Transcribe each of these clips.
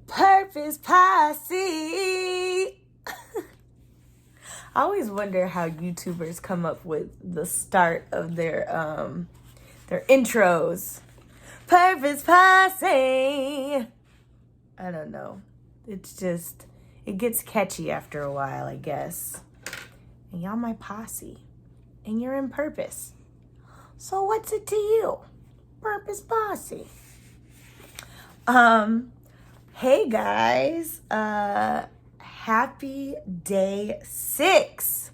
Purpose Posse. I always wonder how YouTubers come up with the start of their intros. Purpose Posse. I don't know. It's just, it gets catchy after a while, I guess. And y'all my posse. And you're in Purpose. So what's it to you? Purpose Posse. Hey guys. Happy day 6.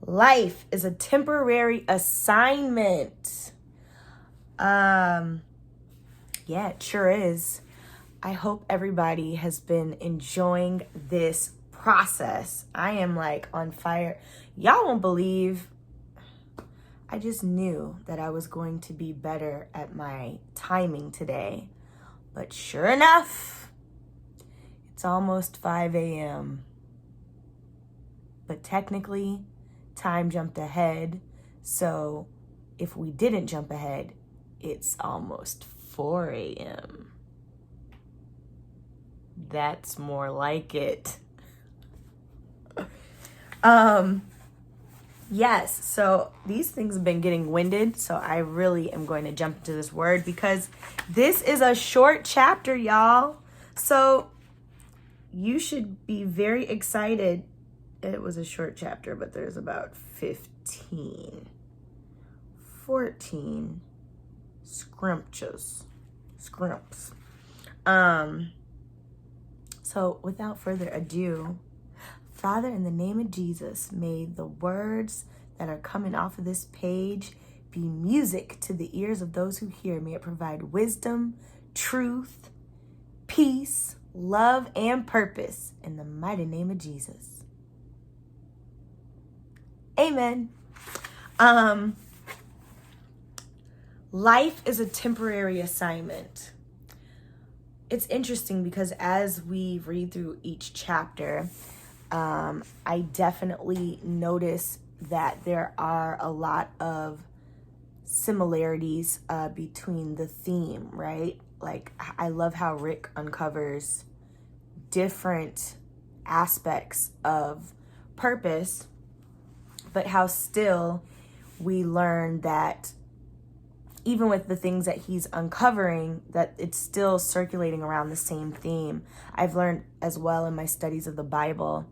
Life is a temporary assignment. Yeah, it sure is. I hope everybody has been enjoying this process. I am like on fire. Y'all won't believe. I just knew that I was going to be better at my timing today. But sure enough, it's almost 5 a.m. But technically, time jumped ahead. So if we didn't jump ahead, it's almost 4 a.m. That's more like it. Yes, so these things have been getting winded, so I really am going to jump into this word because this is a short chapter, y'all. So you should be very excited. It was a short chapter, but there's about 14 scrimps. So without further ado, Father, in the name of Jesus, may the words that are coming off of this page be music to the ears of those who hear. May it provide wisdom, truth, peace, love, and purpose in the mighty name of Jesus. Amen. Life is a temporary assignment. It's interesting because as we read through each chapter, I definitely notice that there are a lot of similarities between the theme, right? Like, I love how Rick uncovers different aspects of purpose, but how still we learn that even with the things that he's uncovering, that it's still circulating around the same theme. I've learned as well in my studies of the Bible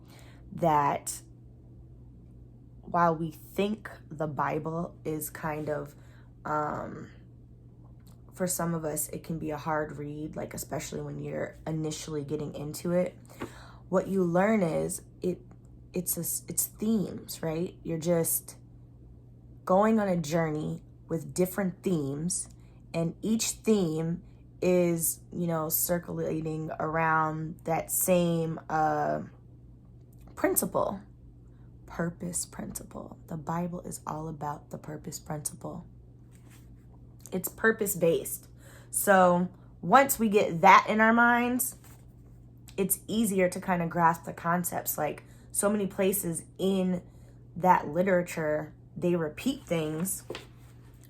that while we think the Bible is kind of, for some of us, it can be a hard read, like especially when you're initially getting into it. What you learn is it's themes, right? You're just going on a journey with different themes, and each theme is, circulating around that same principle, purpose principle. The Bible is all about the purpose principle. It's purpose-based. So once we get that in our minds, it's easier to kind of grasp the concepts. Like so many places in that literature, they repeat things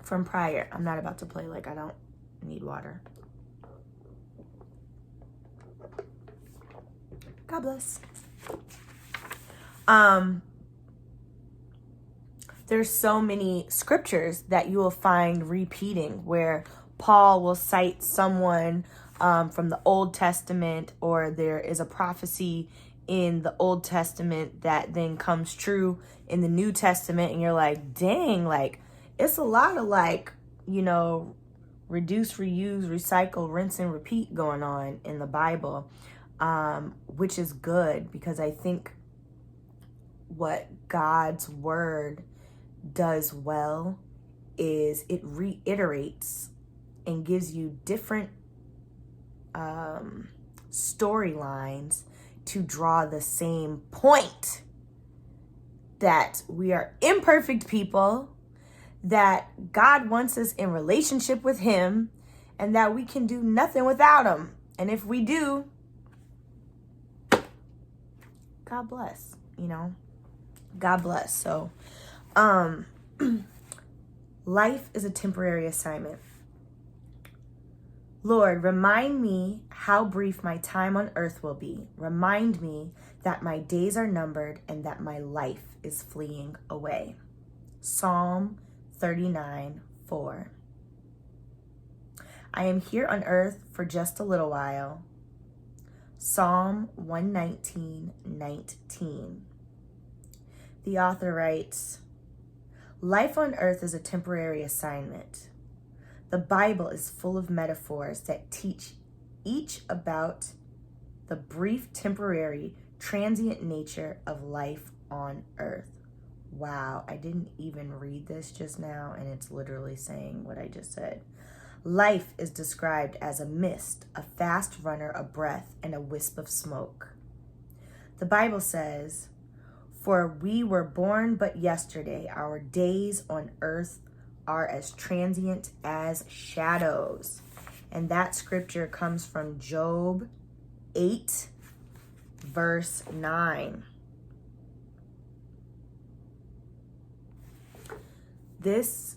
from prior. I'm not about to play like I don't need water. God bless. There's so many scriptures that you will find repeating where Paul will cite someone from the Old Testament, or there is a prophecy in the Old Testament that then comes true in the New Testament, and you're like, dang, like it's a lot of reduce, reuse, recycle, rinse, and repeat going on in the Bible, which is good because I think what God's word does well is it reiterates and gives you different storylines to draw the same point, that we are imperfect people, that God wants us in relationship with him, and that we can do nothing without him. And if we do, God bless, God bless. So, life is a temporary assignment. Lord, remind me how brief my time on earth will be. Remind me that my days are numbered and that my life is fleeing away. Psalm 39:4. I am here on earth for just a little while. Psalm 119:19. The author writes, life on earth is a temporary assignment. The Bible is full of metaphors that teach each about the brief, temporary, transient nature of life on earth. Wow, I didn't even read this just now, and it's literally saying what I just said. Life is described as a mist, a fast runner, a breath, and a wisp of smoke. The Bible says, for we were born but yesterday, our days on earth are as transient as shadows. And that scripture comes from Job 8, verse 9. This,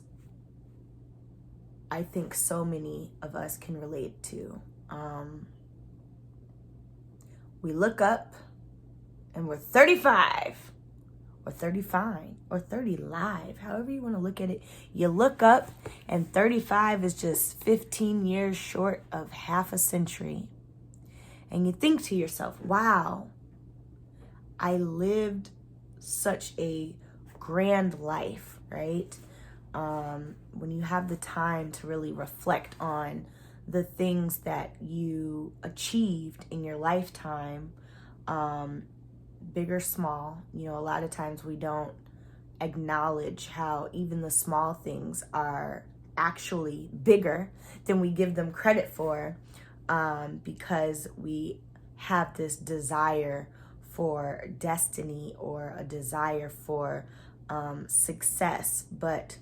I think so many of us can relate to. We look up and we're 35. Or 35, or 30 live, however you want to look at it. You look up and 35 is just 15 years short of half a century. And you think to yourself, wow, I lived such a grand life, right? When you have the time to really reflect on the things that you achieved in your lifetime, big or small, a lot of times we don't acknowledge how even the small things are actually bigger than we give them credit for, because we have this desire for destiny or a desire for success, but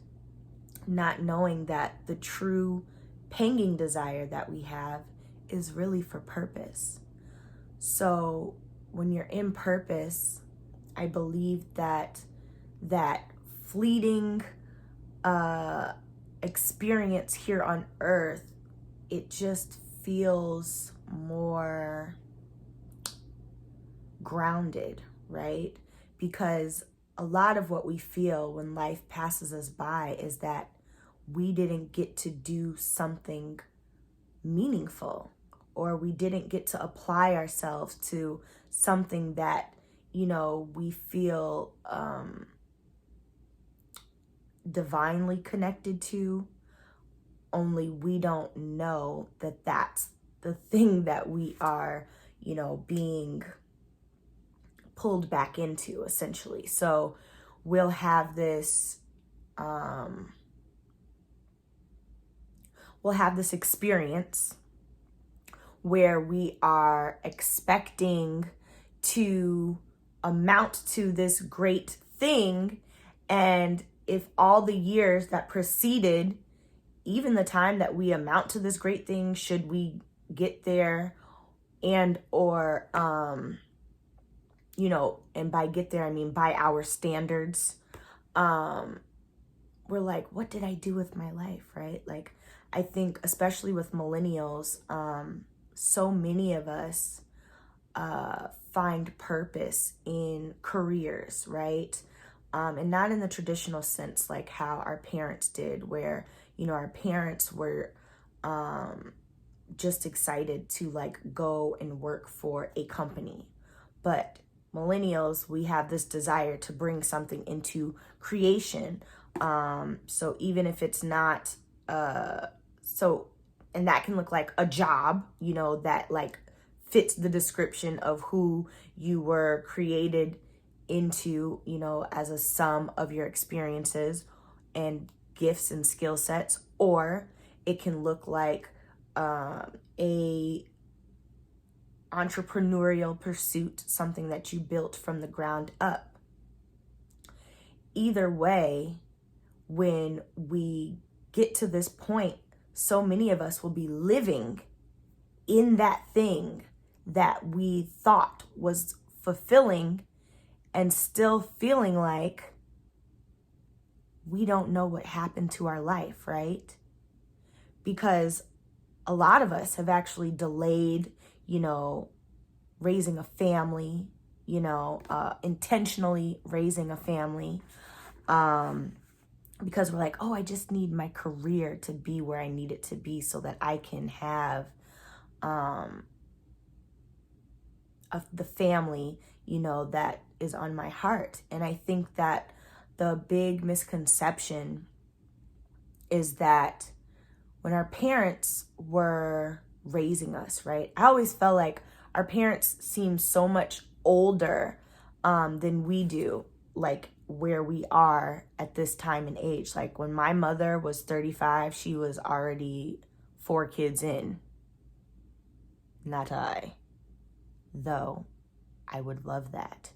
not knowing that the true panging desire that we have is really for purpose. So when you're in purpose, I believe that fleeting experience here on earth, it just feels more grounded, right? Because a lot of what we feel when life passes us by is that we didn't get to do something meaningful, or we didn't get to apply ourselves to something that, we feel divinely connected to, only we don't know that that's the thing that we are, being pulled back into, essentially. So we'll have this experience where we are expecting to amount to this great thing, and if all the years that preceded even the time that we amount to this great thing, should we get there, and or and by get there I mean by our standards, we're like, what did I do with my life, right? Like, I think especially with millennials, so many of us find purpose in careers, right? And not in the traditional sense like how our parents did, where, our parents were just excited to like go and work for a company. But millennials, we have this desire to bring something into creation. So even if it's not, and that can look like a job, that like fits the description of who you were created into, as a sum of your experiences and gifts and skill sets. Or it can look like a entrepreneurial pursuit, something that you built from the ground up. Either way, when we get to this point, so many of us will be living in that thing that we thought was fulfilling, and still feeling like we don't know what happened to our life, right? Because a lot of us have actually delayed, raising a family, intentionally raising a family, because we're like, oh, I just need my career to be where I need it to be so that I can have the family, that is on my heart. And I think that the big misconception is that when our parents were raising us, right? I always felt like our parents seem so much older than we do, like where we are at this time and age. Like when my mother was 35, she was already 4 kids in. Not I, though I would love that.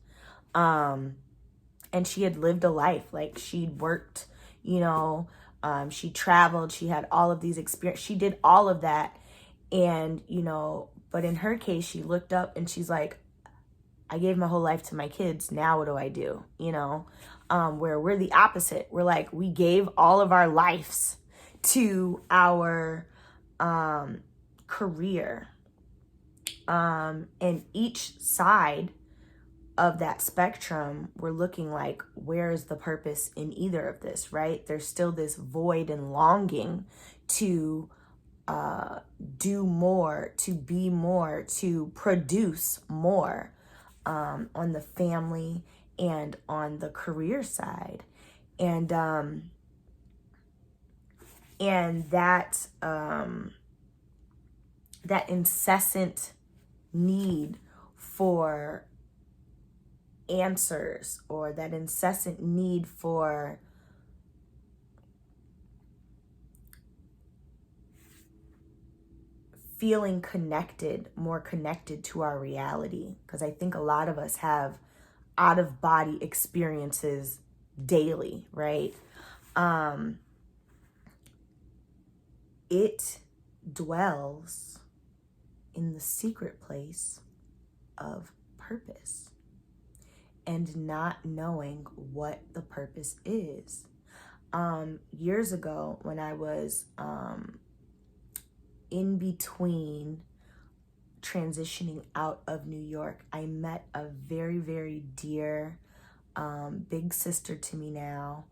And she had lived a life. Like she'd worked, she traveled, she had all of these experiences. She did all of that. And, but in her case, she looked up and she's like, I gave my whole life to my kids. Now what do I do? Where we're the opposite. We're like, we gave all of our lives to our career. And each side of that spectrum, we're looking like, where is the purpose in either of this, right? There's still this void and longing to do more, to be more, to produce more on the family and on the career side. And that incessant need for answers, or that incessant need for feeling connected, more connected to our reality. Because I think a lot of us have out-of-body experiences daily, right? It dwells in the secret place of purpose and not knowing what the purpose is. Years ago, when I was in between transitioning out of New York, I met a very, very dear big sister to me now,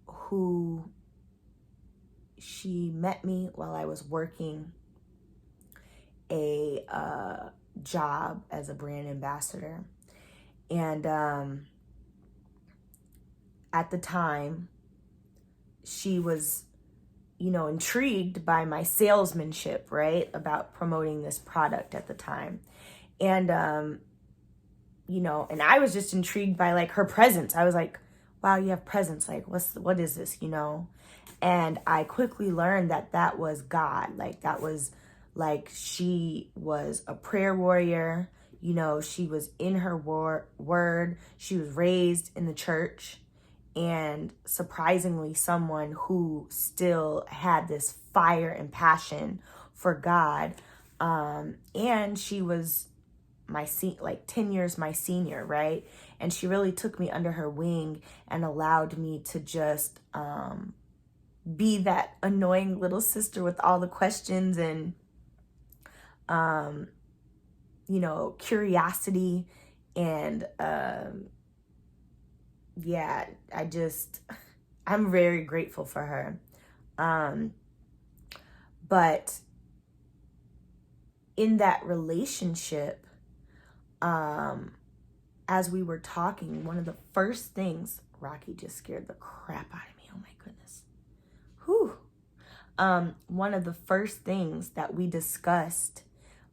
who she met me while I was working a job as a brand ambassador. And at the time, she was, intrigued by my salesmanship, right? About promoting this product at the time. And, and I was just intrigued by like her presence. I was like, wow, you have presence. Like, what is this, And I quickly learned that was God. Like that was like, she was a prayer warrior. She was in her word. She was raised in the church. And surprisingly, someone who still had this fire and passion for God. And she was my 10 years my senior, right? And she really took me under her wing and allowed me to just be that annoying little sister with all the questions and curiosity. And I'm very grateful for her. But in that relationship, as we were talking, one of the first things, Rocky just scared the crap out of me. Oh my goodness. Whew. One of the first things that we discussed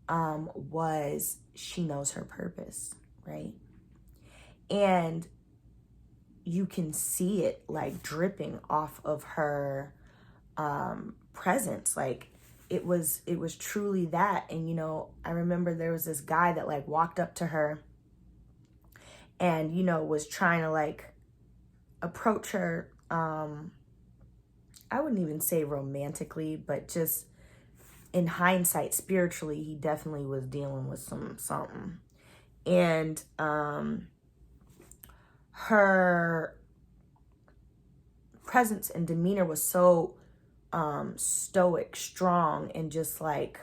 was she knows her purpose, right? And you can see it like dripping off of her presence. Like it was truly that. And I remember there was this guy that like walked up to her and was trying to like approach her, I wouldn't even say romantically, but just in hindsight, spiritually, he definitely was dealing with something. And her presence and demeanor was so stoic, strong, and just like,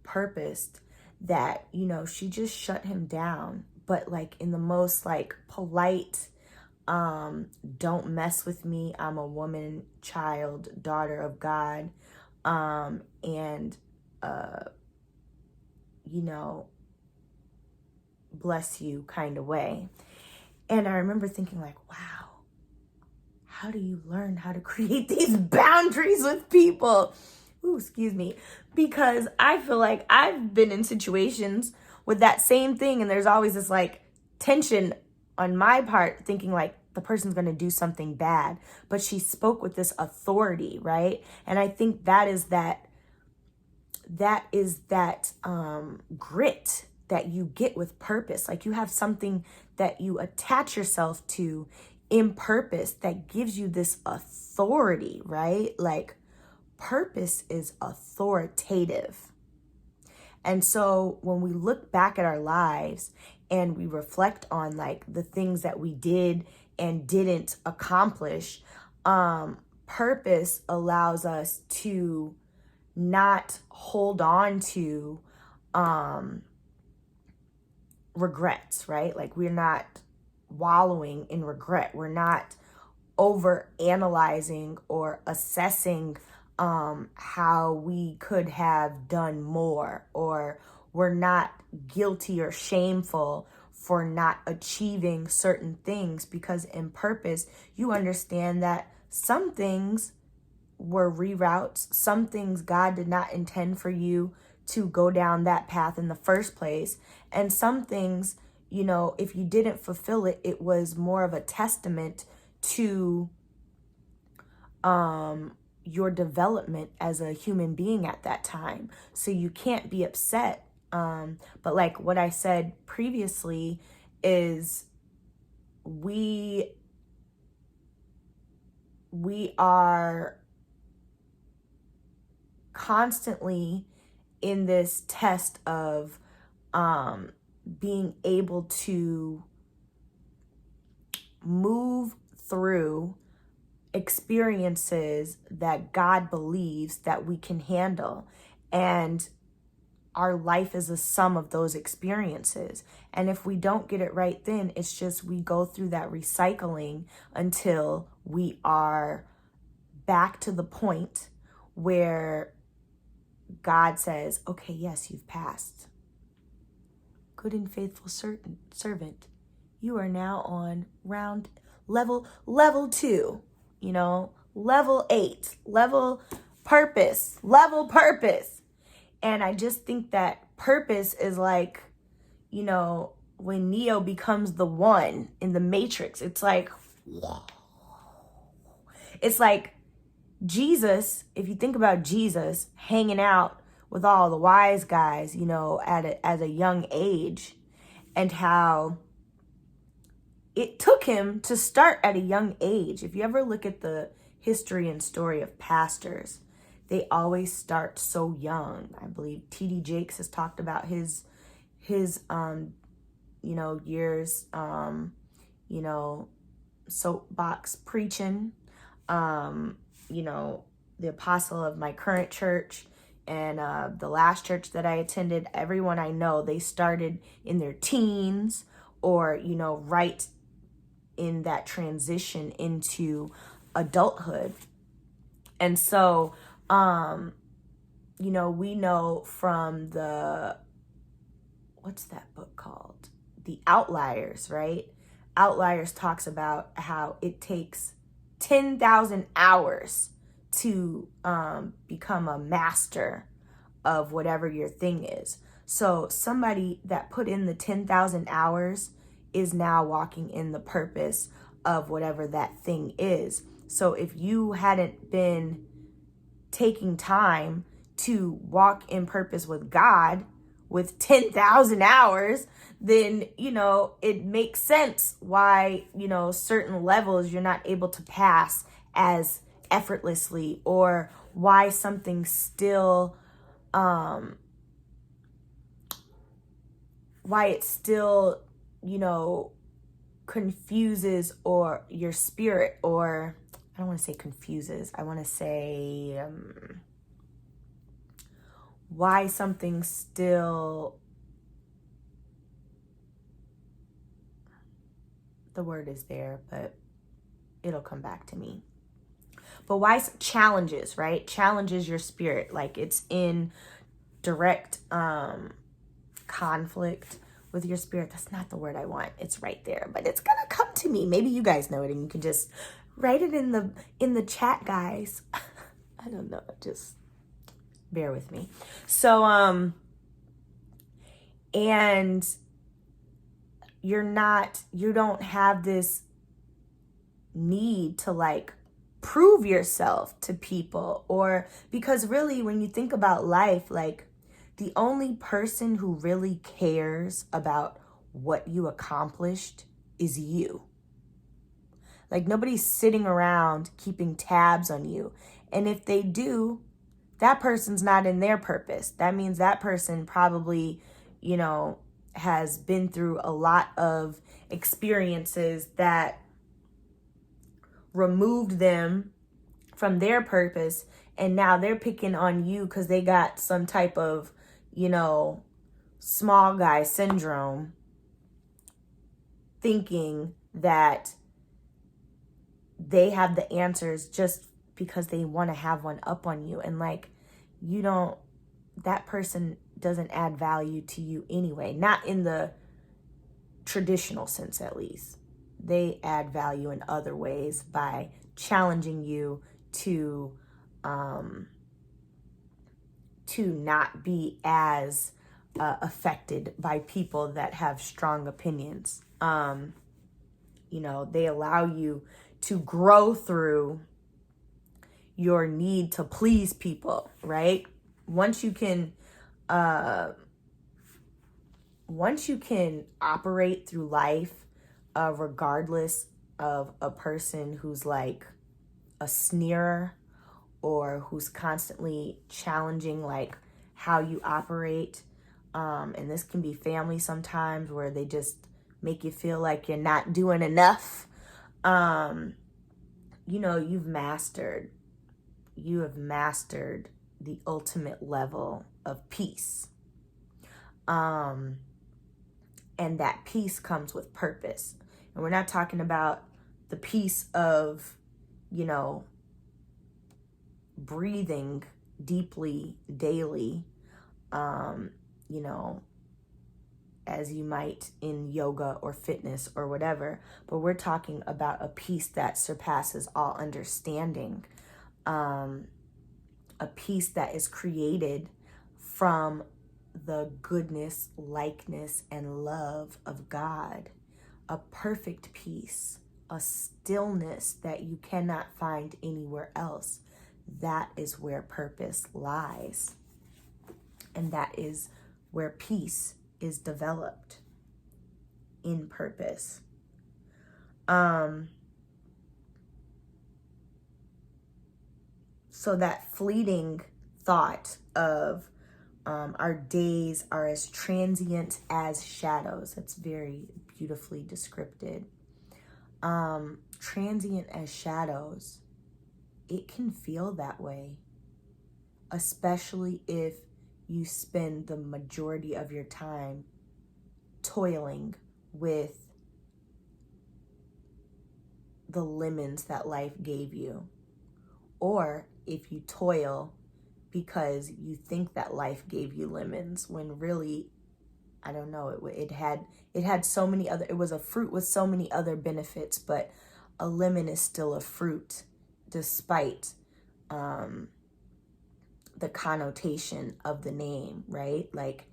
purposed, that, she just shut him down, but like in the most like polite, don't mess with me, I'm a woman, child, daughter of God, and bless you kind of way. And I remember thinking like, wow, how do you learn how to create these boundaries with people? Ooh, excuse me. Because I feel like I've been in situations with that same thing, and there's always this like tension on my part, thinking like the person's going to do something bad, but she spoke with this authority, right? And I think that is that grit that you get with purpose. Like you have something that you attach yourself to in purpose that gives you this authority, right? Like purpose is authoritative. And so when we look back at our lives and we reflect on like the things that we did and didn't accomplish, purpose allows us to not hold on to regrets, right? Like we're not wallowing in regret. We're not over analyzing or assessing how we could have done more, or we're not guilty or shameful for not achieving certain things, because in purpose, you understand that some things were reroutes, some things God did not intend for you to go down that path in the first place, and some things, if you didn't fulfill it, it was more of a testament to your development as a human being at that time. So you can't be upset. But like what I said previously is we are constantly in this test of being able to move through experiences that God believes that we can handle. And our life is a sum of those experiences. And if we don't get it right, then it's just we go through that recycling until we are back to the point where God says, okay, yes, you've passed. Good and faithful servant. You are now on level 2, level 8, level purpose. And I just think that purpose is like, when Neo becomes the one in the Matrix, it's like Jesus, if you think about Jesus hanging out with all the wise guys, at a young age, and how it took him to start at a young age. If you ever look at the history and story of pastors, they always start so young. I believe T.D. Jakes has talked about his years, soapbox preaching, the apostle of my current church and the last church that I attended, everyone I know, they started in their teens or, right in that transition into adulthood. And so, we know from what's that book called? The Outliers, right? Outliers talks about how it takes 10,000 hours to become a master of whatever your thing is. So somebody that put in the 10,000 hours is now walking in the purpose of whatever that thing is. So if you hadn't been taking time to walk in purpose with God with 10,000 hours, then, it makes sense why, certain levels you're not able to pass as effortlessly, or why something still, confuses or your spirit, or don't want to say confuses. I want to say why something still, the word is there, but it'll come back to me. But why challenges, right? Challenges your spirit. Like it's in direct conflict with your spirit. That's not the word I want. It's right there, but it's gonna come to me. Maybe you guys know it and you can just write it in the chat, guys. I don't know. Just bear with me. So and you don't have this need to like prove yourself to people, or because really when you think about life, like the only person who really cares about what you accomplished is you. Like nobody's sitting around keeping tabs on you. And if they do, that person's not in their purpose. That means that person probably, has been through a lot of experiences that removed them from their purpose, and now they're picking on you because they got some type of, small guy syndrome, thinking that they have the answers just because they want to have one up on you. And like, that person doesn't add value to you anyway, not in the traditional sense at least. They add value in other ways by challenging you to not be as affected by people that have strong opinions. They allow you to grow through your need to please people, right? Once you can operate through life, regardless of a person who's like a sneerer or who's constantly challenging like how you operate, and this can be family sometimes where they just make you feel like you're not doing enough. You have mastered the ultimate level of peace. And that peace comes with purpose. And we're not talking about the peace of, breathing deeply daily, as you might in yoga or fitness or whatever. But we're talking about a peace that surpasses all understanding. A peace that is created from the goodness, likeness, and love of God. A perfect peace, a stillness that you cannot find anywhere else. That is where purpose lies. And that is where peace is developed, in purpose. So that fleeting thought of our days are as transient as shadows. That's very beautifully described. Transient as shadows. It can feel that way, especially if you spend the majority of your time toiling with the lemons that life gave you, or if you toil because you think that life gave you lemons when really, I don't know, it had so many other, it was a fruit with so many other benefits, but a lemon is still a fruit despite the connotation of the name, right? Like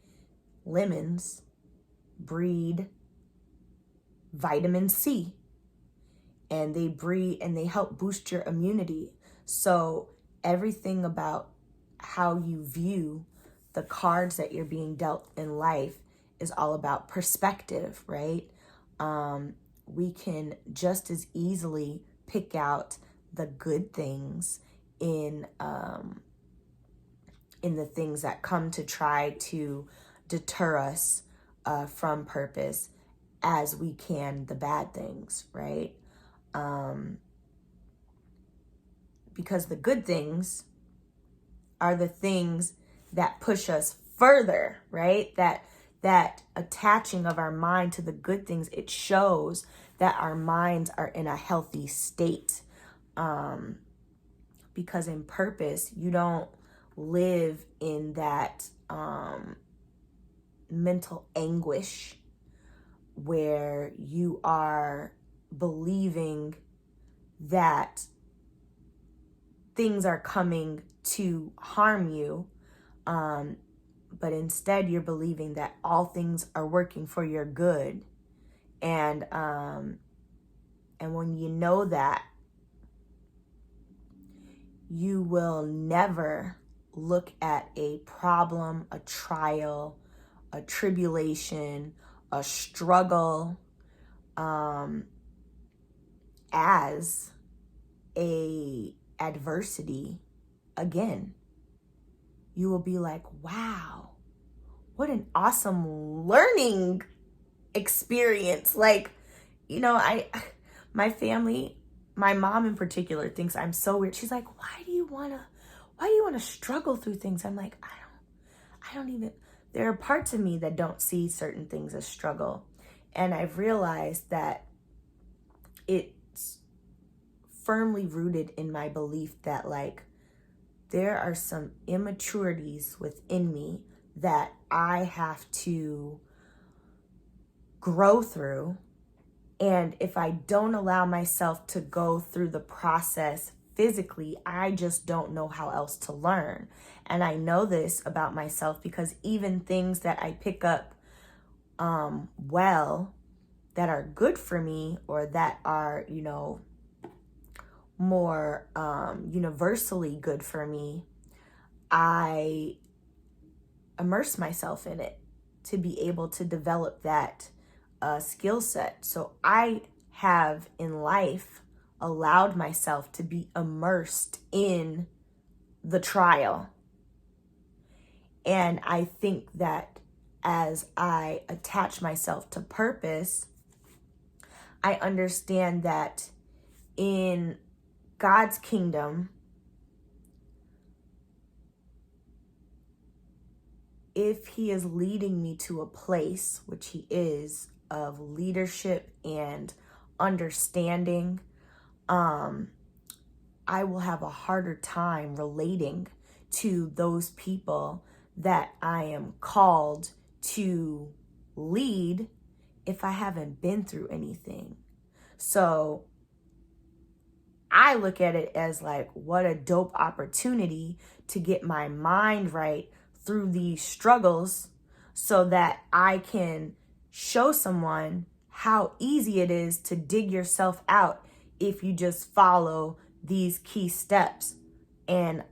lemons breed vitamin C, and they help boost your immunity. So everything about how you view the cards that you're being dealt in life is all about perspective, right? We can just as easily pick out the good things in the things that come to try to deter us from purpose as we can the bad things, right? because the good things are the things that push us further, right? That attaching of our mind to the good things, it shows that our minds are in a healthy state. Because in purpose, you don't live in that mental anguish where you are believing that things are coming to harm you, but instead you're believing that all things are working for your good. And when you know that, you will never look at a problem, a trial, a tribulation, a struggle as a adversity again. You will be like, wow, what an awesome learning experience. Like, my family, my mom in particular, thinks I'm so weird. She's like, why do you want to struggle through things? I'm like, I don't even, there are parts of me that don't see certain things as struggle. And I've realized that it's firmly rooted in my belief that, like, there are some immaturities within me that I have to grow through. And if I don't allow myself to go through the process physically, I just don't know how else to learn. And I know this about myself because even things that I pick up well, that are good for me, or that are, more universally good for me, I immerse myself in it to be able to develop that skill set. So I have in life allowed myself to be immersed in the trial. And I think that as I attach myself to purpose, I understand that in God's kingdom, if he is leading me to a place, which he is, of leadership and understanding, I will have a harder time relating to those people that I am called to lead if I haven't been through anything. So I look at it as like, what a dope opportunity to get my mind right through these struggles so that I can show someone how easy it is to dig yourself out if you just follow these key steps. And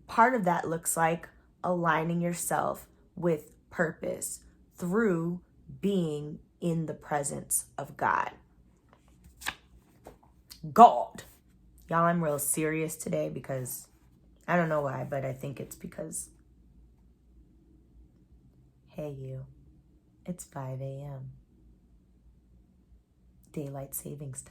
part of that looks like aligning yourself with purpose through being in the presence of God. God. Y'all, I'm real serious today because I don't know why, but I think it's because, hey you, it's 5 a.m. Daylight savings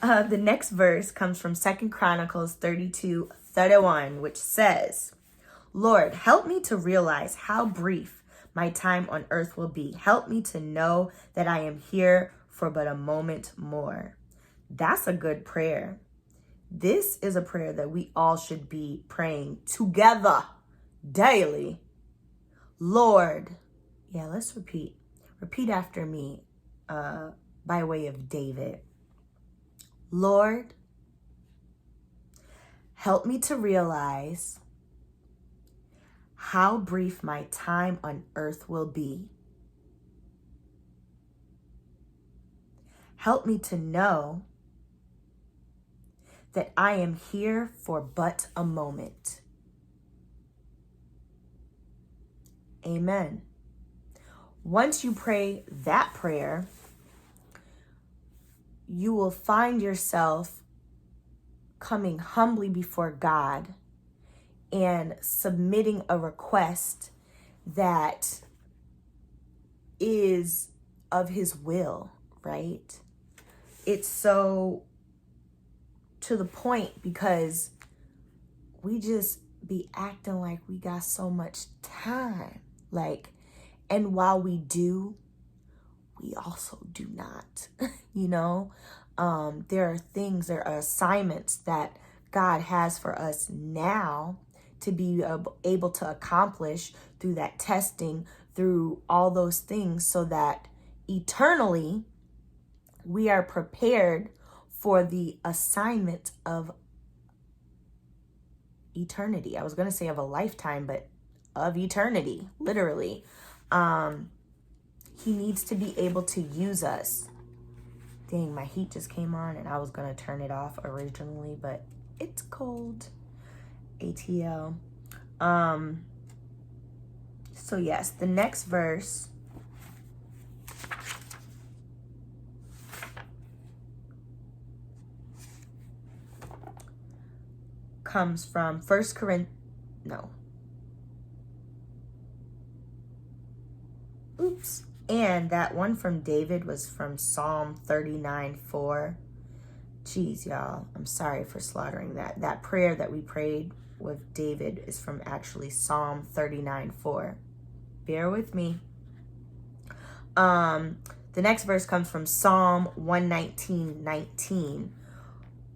time. The next verse comes from 2 Chronicles 32:31, which says, Lord, help me to realize how brief my time on earth will be. Help me to know that I am here for but a moment more. That's a good prayer. This is a prayer that we all should be praying together daily. Lord, let's repeat after me by way of David. Lord, help me to realize how brief my time on earth will be. Help me to know that I am here for but a moment. Amen. Once you pray that prayer, you will find yourself coming humbly before God and submitting a request that is of his will, right? It's so to the point because we just be acting like we got so much time. Like, and while we do, we also do not, you know? There are assignments that God has for us now to be able to accomplish through that testing, through all those things, so that eternally we are prepared for the assignment of eternity. I was going to say of a lifetime, but of eternity, literally. He needs to be able to use us. Dang, my heat just came on and I was going to turn it off originally, but it's cold. ATL. So yes, the next verse comes from And that one from David was from Psalm 39:4. Jeez, y'all, I'm sorry for slaughtering that. That prayer that we prayed with David is from actually Psalm 39:4. Bear with me. The next verse comes from Psalm 119:19.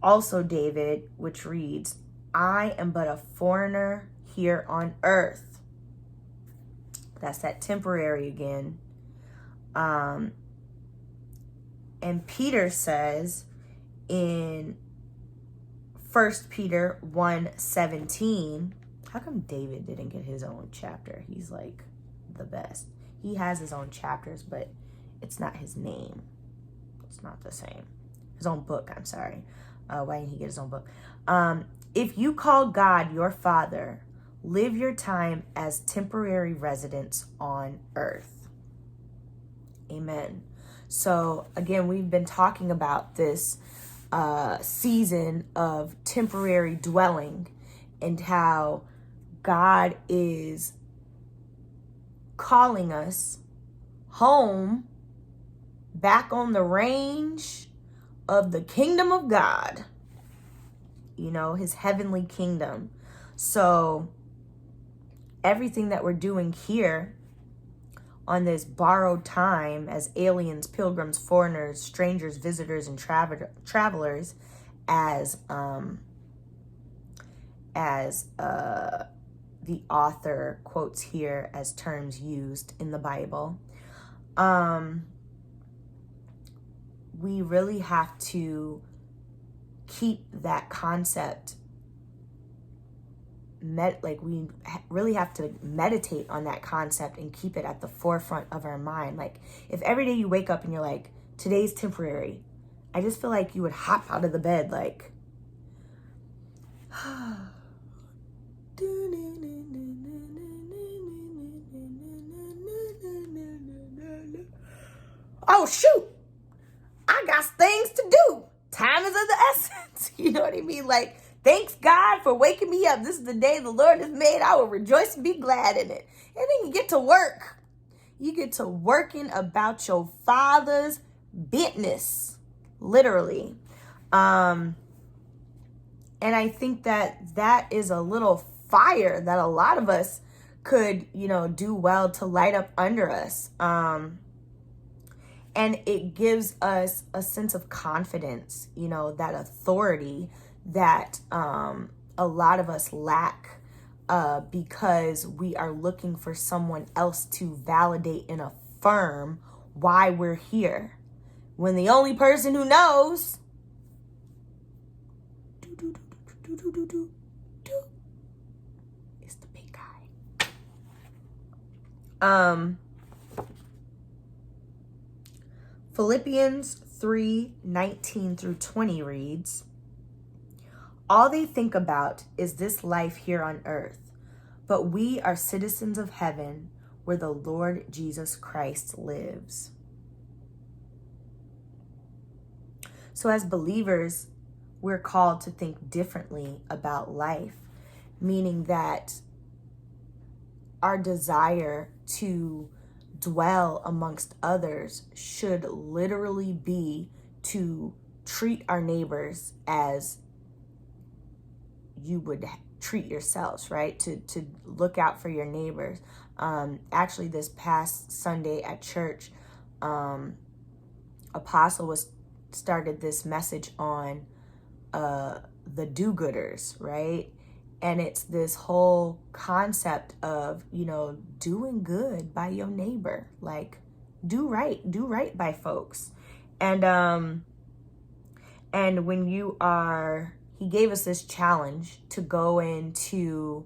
Also David, which reads, I am but a foreigner here on earth. That's that temporary again. And Peter says in 1 Peter 1:17, how come David didn't get his own chapter? He's like the best. He has his own chapters, but it's not his name. It's not the same. His own book, I'm sorry. Why didn't he get his own book? If you call God your Father, live your time as temporary residents on earth. Amen. So again, we've been talking about this season of temporary dwelling and how God is calling us home, back on the range of the kingdom of God, you know, his heavenly kingdom. So everything that we're doing here on this borrowed time as aliens, pilgrims, foreigners, strangers, visitors, and travelers, as the author quotes here as terms used in the Bible, we really have to keep that concept we really have to meditate on that concept and keep it at the forefront of our mind. Like, if every day you wake up and you're like, today's temporary, I just feel like you would hop out of the bed like, oh shoot, I got things to do. Time is of the essence. You know what I mean? Like, thanks God for waking me up. This is the day the Lord has made. I will rejoice and be glad in it. And then you get to work. You get to working about your Father's business, literally. And I think that is a little fire that a lot of us could, do well to light up under us. And it gives us a sense of confidence, that authority that a lot of us lack because we are looking for someone else to validate and affirm why we're here. When the only person who knows is the big guy. Philippians 3:19-20 reads, all they think about is this life here on earth, but we are citizens of heaven where the Lord Jesus Christ lives. So as believers, we're called to think differently about life, meaning that our desire to dwell amongst others should literally be to treat our neighbors as you would treat yourselves, right? To look out for your neighbors. Actually, this past Sunday at church, Apostle started this message on the do-gooders, right? And it's this whole concept of, doing good by your neighbor, like do right by folks. And when he gave us this challenge to go into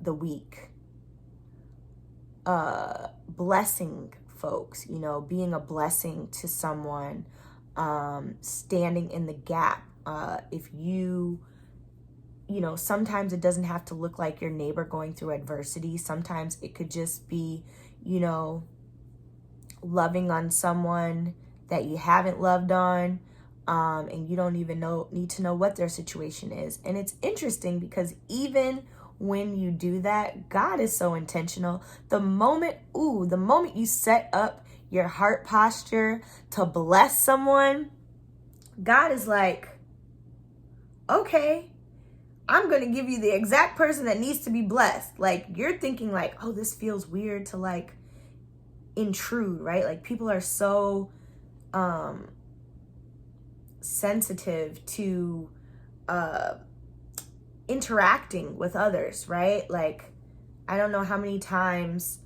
the week blessing folks, being a blessing to someone, standing in the gap. If sometimes it doesn't have to look like your neighbor going through adversity. Sometimes it could just be, loving on someone that you haven't loved on, and you don't even need to know what their situation is. And it's interesting because even when you do that, God is so intentional. The moment you set up your heart posture to bless someone, God is like, okay, I'm going to give you the exact person that needs to be blessed. Like, you're thinking like, oh, this feels weird to like intrude, right? Like, people are so sensitive to interacting with others, right? Like, I don't know how many times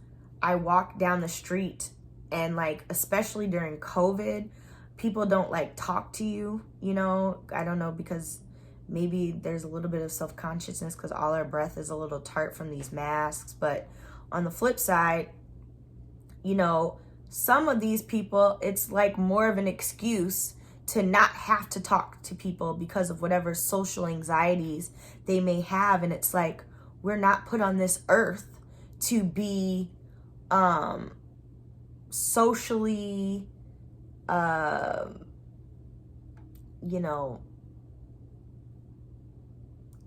I walk down the street and, like, especially during COVID, people don't like talk to you, I don't know, because maybe there's a little bit of self-consciousness because all our breath is a little tart from these masks. But on the flip side, some of these people, it's like more of an excuse to not have to talk to people because of whatever social anxieties they may have. And it's like, we're not put on this earth to be socially,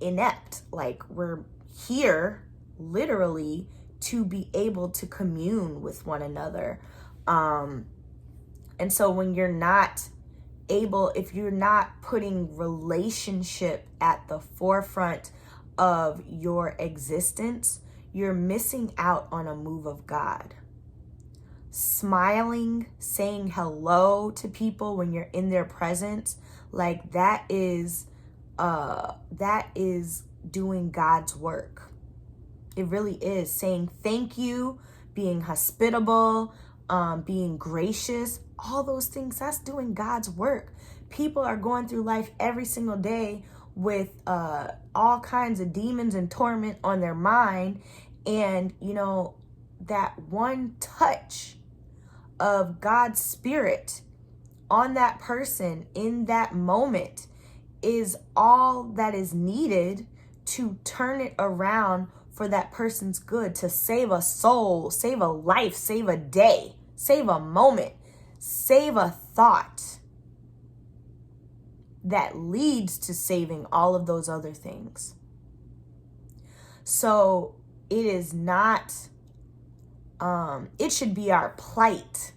inept. Like, we're here literally to be able to commune with one another. And so when you're not if you're not putting relationship at the forefront of your existence, you're missing out on a move of God. Smiling, saying hello to people when you're in their presence, like that is doing God's work. It really is. Saying thank you, being hospitable, being gracious, all those things, that's doing God's work. People are going through life every single day with all kinds of demons and torment on their mind. And, that one touch of God's Spirit on that person in that moment is all that is needed to turn it around for that person's good, to save a soul, save a life, save a day, save a moment, save a thought that leads to saving all of those other things. So it is not, it should be our plight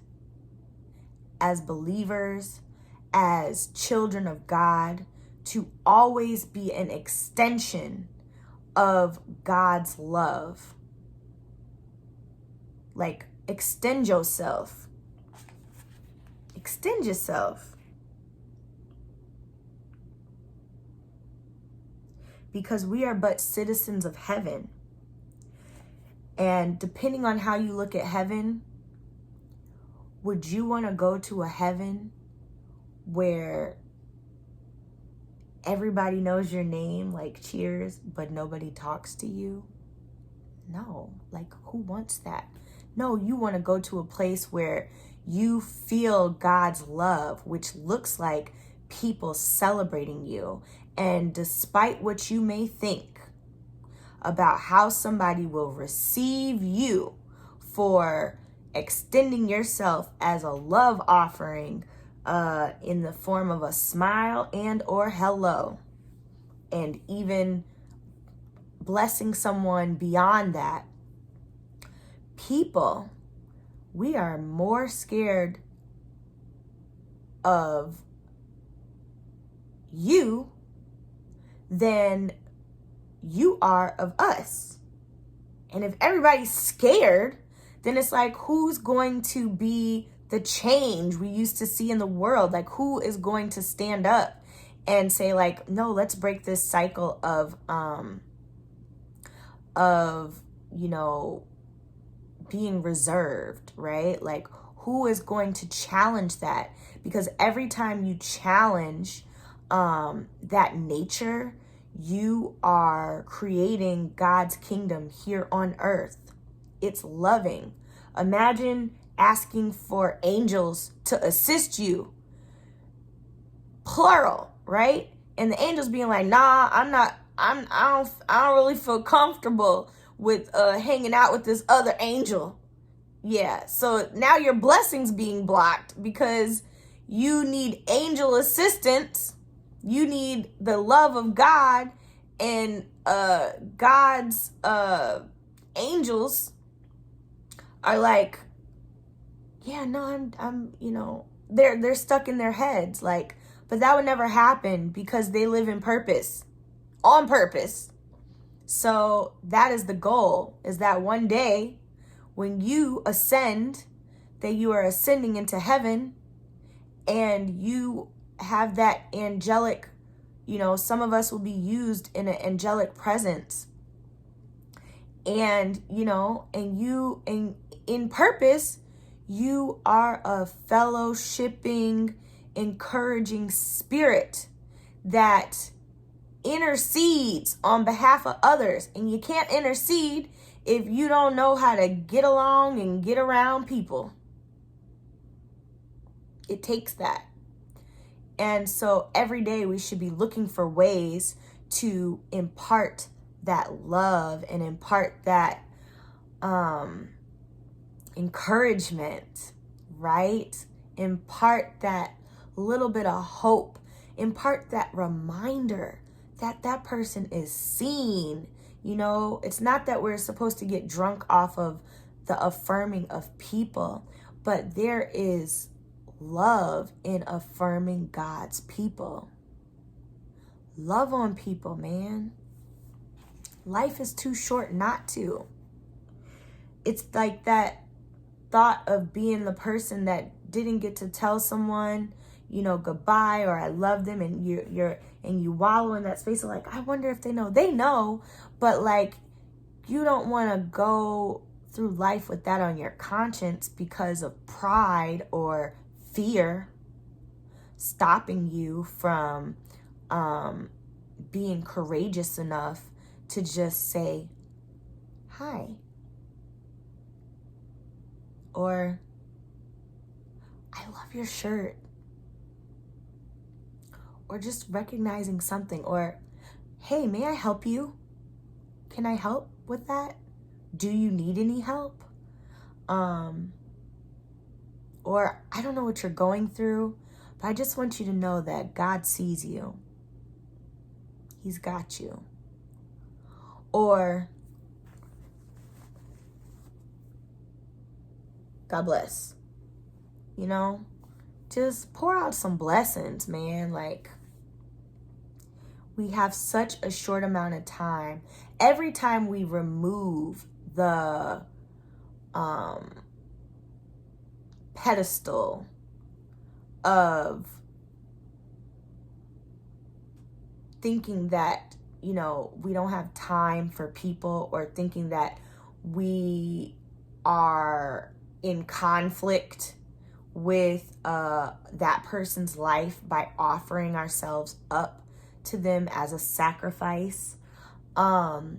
as believers, as children of God, to always be an extension of God's love. Like, extend yourself. Extend yourself. Because we are but citizens of heaven. And depending on how you look at heaven, would you want to go to a heaven where everybody knows your name, like cheers, but nobody talks to you? No, like, who wants that? No, you want to go to a place where you feel God's love, which looks like people celebrating you. And despite what you may think about how somebody will receive you for extending yourself as a love offering, in the form of a smile and or hello, and even blessing someone beyond that, people, we are more scared of you than you are of us. And if everybody's scared, then it's like, who's going to be the change we used to see in the world? Like, who is going to stand up and say, like, no, let's break this cycle of being reserved, right? Like, who is going to challenge that? Because every time you challenge that nature, you are creating God's kingdom here on earth. It's loving. Imagine asking for angels to assist you, plural, right? And the angels being like, nah, I don't really feel comfortable with hanging out with this other angel. Yeah, so now your blessings being blocked because you need angel assistance. You need the love of God, and God's angels are like, yeah, no, I'm they're stuck in their heads, like, but that would never happen because they live in purpose, on purpose. So that is the goal, is that one day when you ascend, that you are ascending into heaven, and you have that angelic, some of us will be used in an angelic presence. And, and in purpose, you are a fellowshipping, encouraging spirit that intercedes on behalf of others. And you can't intercede if you don't know how to get along and get around people. It takes that. And so every day we should be looking for ways to impart that love and impart that encouragement, right? Impart that little bit of hope. Impart that reminder that that person is seen. It's not that we're supposed to get drunk off of the affirming of people, but there is love in affirming God's people. Love on people, man. Life is too short not to. It's like that thought of being the person that didn't get to tell someone, goodbye, or I love them, and you wallow in that space of like, I wonder if they know. They know, but like, you don't want to go through life with that on your conscience because of pride or fear stopping you from being courageous enough to just say hi, or I love your shirt, or just recognizing something, or hey, may I help you? Can I help with that? Do you need any help? Or I don't know what you're going through, but I just want you to know that God sees you. He's got you. Or God bless. Just pour out some blessings, man. Like, we have such a short amount of time. Every time we remove the pedestal of thinking that, we don't have time for people, or thinking that we are in conflict with that person's life by offering ourselves up to them as a sacrifice. Every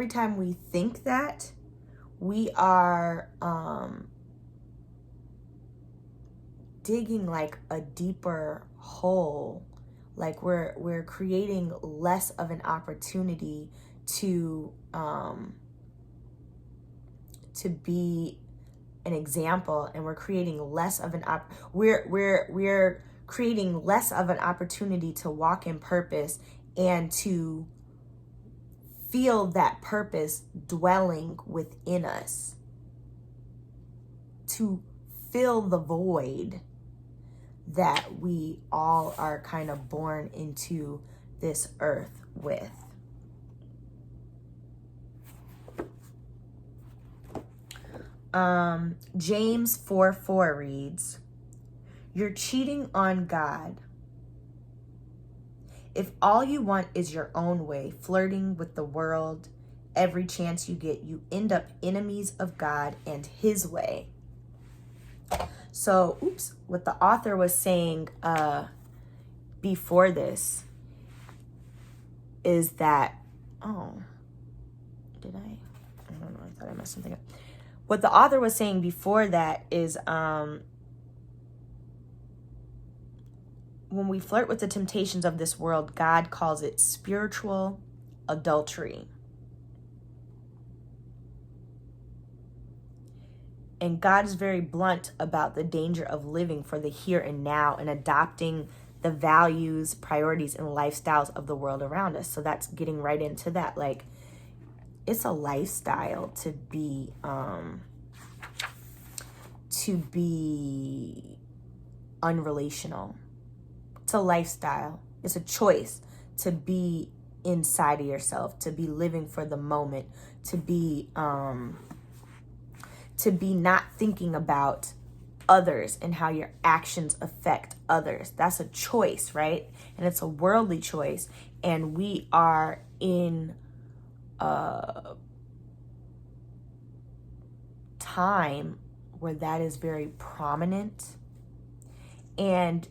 time we think that, we are digging like a deeper hole. Like we're creating less of an opportunity to be an example, and we're creating less of we're creating less of an opportunity to walk in purpose and to feel that purpose dwelling within us, to fill the void that we all are kind of born into this earth with. James 4:4 reads, "You're cheating on God. If all you want is your own way, flirting with the world, every chance you get, you end up enemies of God and his way." So, what the author was saying before this is that, I don't know, I thought I messed something up. What the author was saying before that is when we flirt with the temptations of this world, God calls it spiritual adultery. And God is very blunt about the danger of living for the here and now and adopting the values, priorities, and lifestyles of the world around us. So that's getting right into that. Like, it's a lifestyle to be unrelational. It's a lifestyle. It's a choice to be inside of yourself, to be living for the moment, to be not thinking about others and how your actions affect others. That's a choice, right? And it's a worldly choice. And we are in a time where that is very prominent. And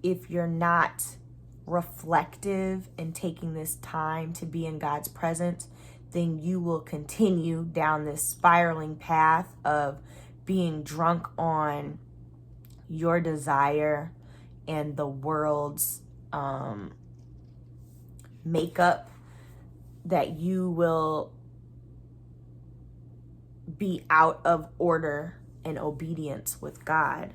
if you're not reflective and taking this time to be in God's presence, then you will continue down this spiraling path of being drunk on your desire and the world's makeup, that you will be out of order and obedience with God.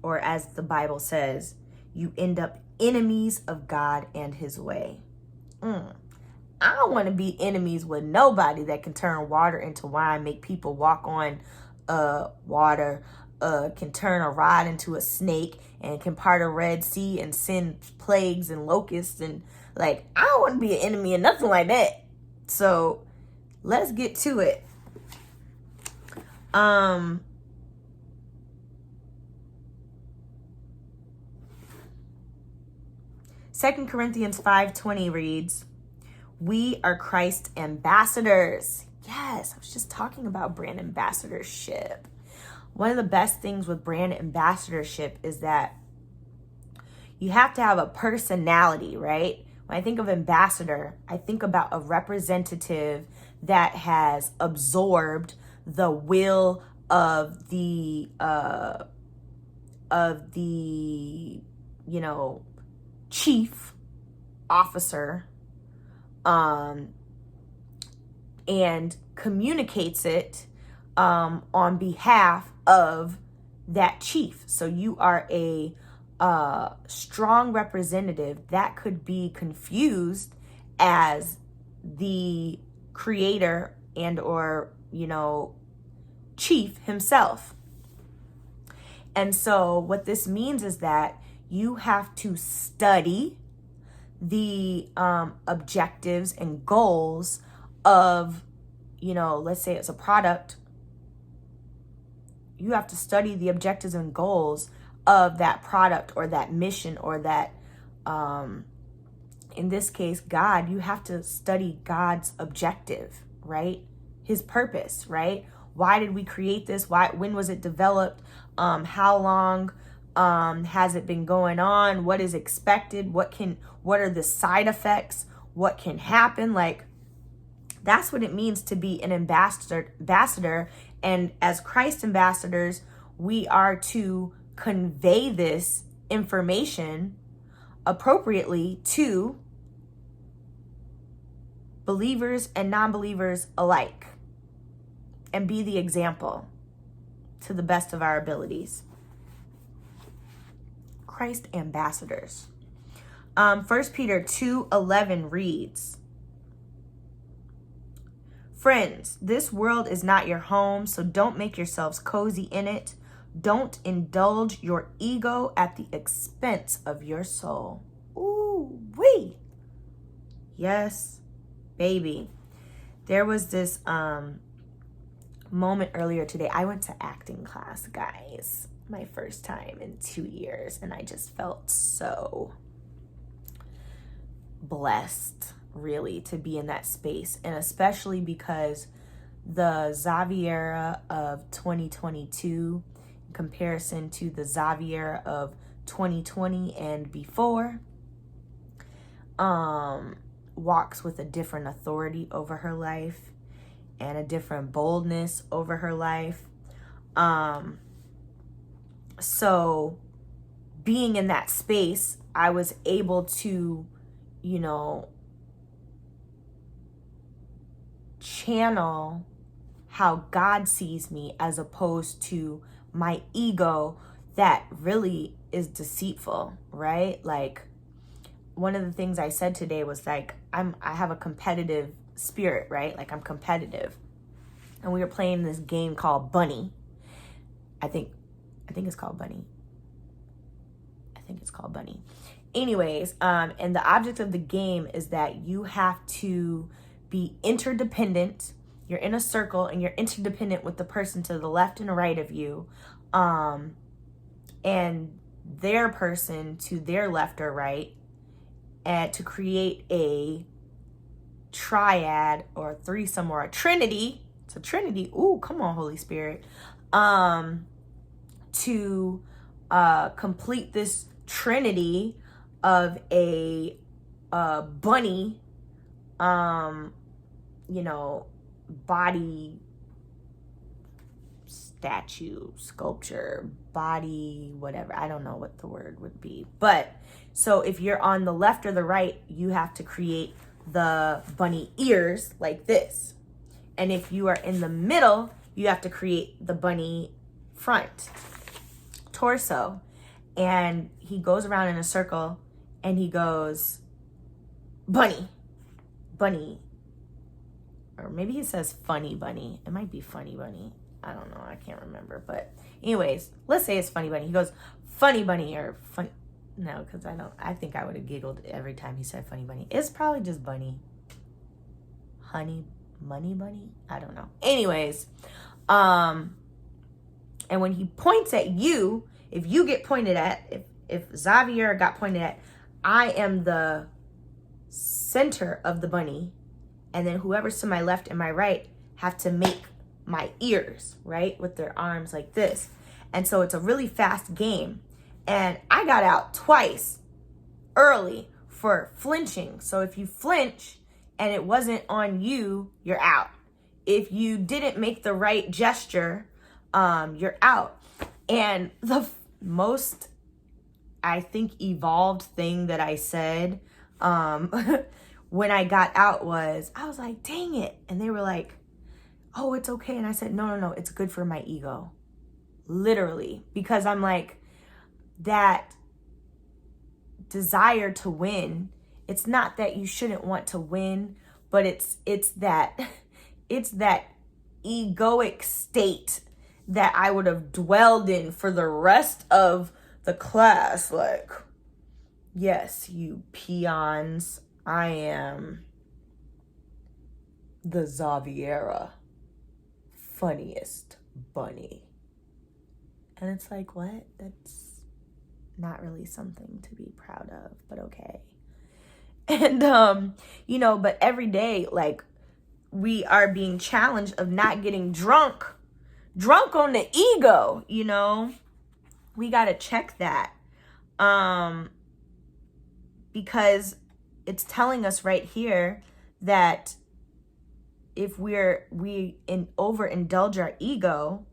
Or as the Bible says, you end up enemies of God and his way. I don't want to be enemies with nobody that can turn water into wine, make people walk on water, can turn a rod into a snake, and can part a Red Sea and send plagues and locusts. And I don't want to be an enemy of nothing like that. So let's get to it. 2 Corinthians 5:20 reads, "We are Christ's ambassadors." Yes, I was just talking about brand ambassadorship. One of the best things with brand ambassadorship is that you have to have a personality, right? When I think of ambassador, I think about a representative that has absorbed the will of the chief officer, and communicates it on behalf of that chief. So you are a strong representative that could be confused as the creator and or chief himself. And so what this means is that you have to study the objectives and goals of, let's say it's a product. You have to study the objectives and goals of that product or that mission or that, in this case, God. You have to study God's objective, right? His purpose, right? Why did we create this? When was it developed? How long has it been going on? What is expected? What are the side effects? What can happen? That's what it means to be an ambassador. And as Christ ambassadors, we are to convey this information appropriately to believers and non-believers alike, and be the example to the best of our abilities. Christ ambassadors. 1 Peter 2:11 reads, Friends, this world is not your home, so don't make yourselves cozy in it. Don't indulge your ego at the expense of your soul. Ooh, wee. Yes, baby. There was this moment earlier today. I went to acting class, guys. My first time in 2 years, and I just felt so blessed, really, to be in that space. And especially because the Xaviera of 2022 in comparison to the Xaviera of 2020 and before walks with a different authority over her life and a different boldness over her life. So being in that space, I was able to, channel how God sees me as opposed to my ego that really is deceitful, right? Like, one of the things I said today was like, I have a competitive spirit, right? Like, I'm competitive. And we were playing this game called Bunny. I think it's called Bunny. Anyways, and the object of the game is that you have to be interdependent. You're in a circle and you're interdependent with the person to the left and right of you. And their person to their left or right, and to create a triad or a threesome or a trinity. It's a trinity. Ooh, come on, Holy Spirit. To complete this trinity of a bunny, body, statue, sculpture, body, whatever. I don't know what the word would be. But so if you're on the left or the right, you have to create the bunny ears like this. And if you are in the middle, you have to create the bunny front, torso. And he goes around in a circle and he goes, bunny. Or maybe he says funny bunny. It might be funny bunny. I don't know. I can't remember. But anyways, let's say it's funny bunny. He goes, funny bunny or funny. No, because I think I would have giggled every time he said funny bunny. It's probably just bunny. Money bunny? I don't know. Anyways, and when he points at you, if you get pointed at, if Xavier got pointed at, I am the center of the bunny. And then whoever's to my left and my right have to make my ears, right? With their arms like this. And so it's a really fast game. And I got out twice early for flinching. So if you flinch and it wasn't on you, you're out. If you didn't make the right gesture, you're out. And the most, I think, evolved thing that I said when I got out was, I was like, dang it. And they were like, oh, it's okay. And I said, no, it's good for my ego. Literally. Because I'm like, that desire to win, it's not that you shouldn't want to win, but it's that egoic state that I would have dwelled in for the rest of the class. Like, yes, you peons, I am the Xaviera funniest bunny. And it's like, what? That's not really something to be proud of, but okay. And, but every day, like, we are being challenged of not getting drunk on the ego, we got to check that. Because it's telling us right here that if we overindulge our ego,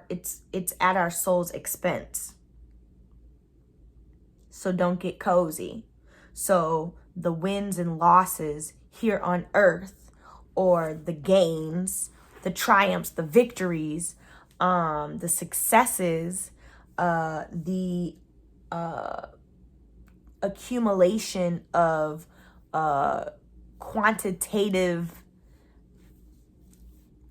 it's at our soul's expense. So don't get cozy. So the wins and losses here on earth, or the gains, the triumphs, the victories, the successes, the accumulation of quantitative